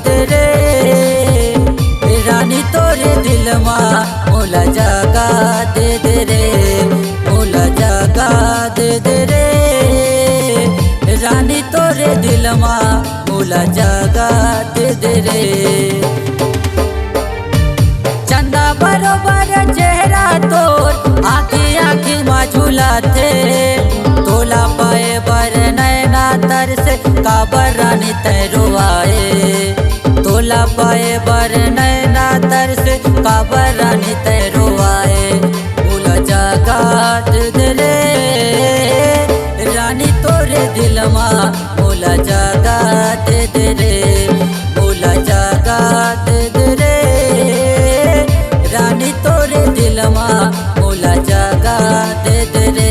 दे रे रानी तोरे दिल मा मोला जगा दे रे मोला जगा दे रे रानी तोरे दिल मा मोला जगा दे रे। चंदा बरोबर चेहरा तोर आँखी आँखी मा झूलाथे तोला पाए बर नैना तर से काबर रानी तैरुआए तोला पाए बर नैना तर से काबर रानी तैरुआए मोला जगा दे रे रानी तोरे दिल मा मोला जगा दे रे मोला जगा दे रे रानी तोरे दिल मा मोला जगा दे रे।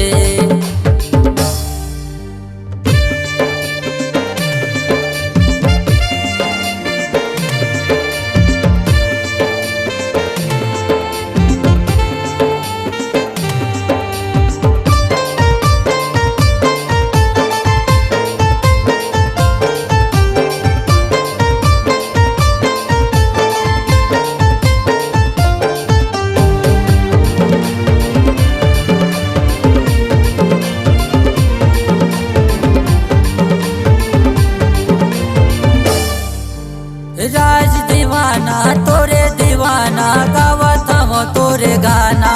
राज दीवाना तोरे दीवाना गावत हम तोरे गाना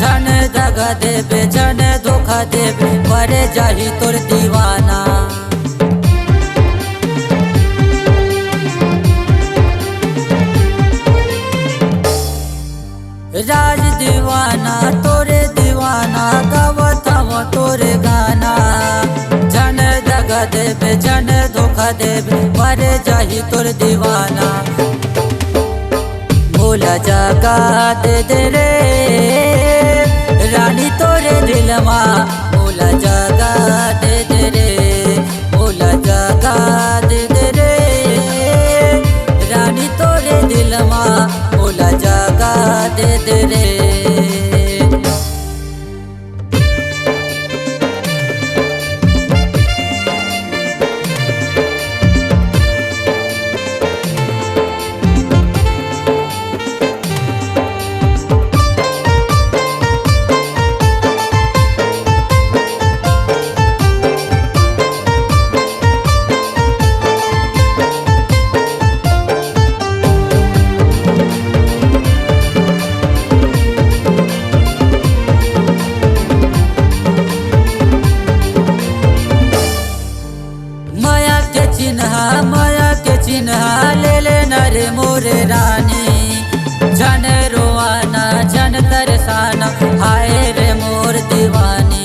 जन दगा देबे जन धोखा देबे परे जाही तोर दीवाना। राज दीवाना तोरे दीवाना गावत हम तोरे गाना जन दगा देबे जन धोखा देबे परे जाही तोर दीवाना मोला जगा दे रे रानी तोरे दिल मा मोला जगा दे रे मोला जगा दे रे रानी तोरे दिल मा मोला जगा दे रे। माया के चिन्हा ले ले नरे मोरे रानी जन रोआना जन तरसाना हाय रे मोर दीवानी।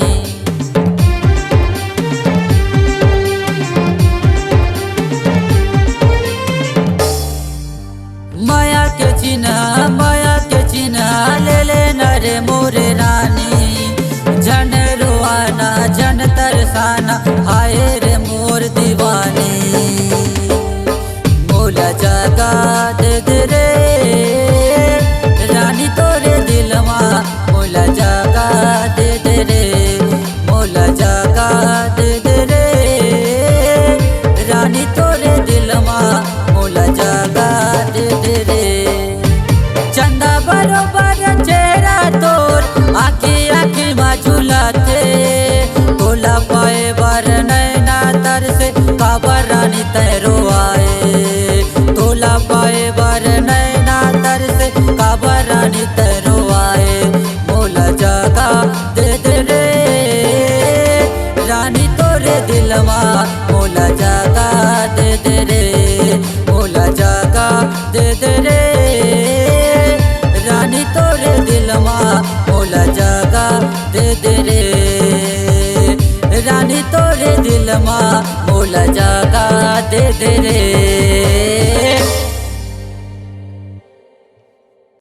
माया के चिन्हा ले ले नरे मोरे रानी जन रोआना जन तरसाना हाय रे मोर दीवानी मोला जगा दे रे रानी तोरे दिल मा मोला जगा दे रे मोला जगा दे रे रानी तोरे दिल मा मोला जगा दे रे। चंदा बरोबर चेहरा तोर आँखी आँखी मा झूलाथे तोला पाए बर नैना तर से काबर रानी तैरुआए तोला पाए बर नैना तर से काबर रानी तैरुआए मोला जगा दे रे रानी तोरे दिल मा मोला जगा दे रे मोला जगा दे रे रानी तोरे दिल मा मोला जगा दे रे रानी तोरे दिल मा मोला जगा दे रे।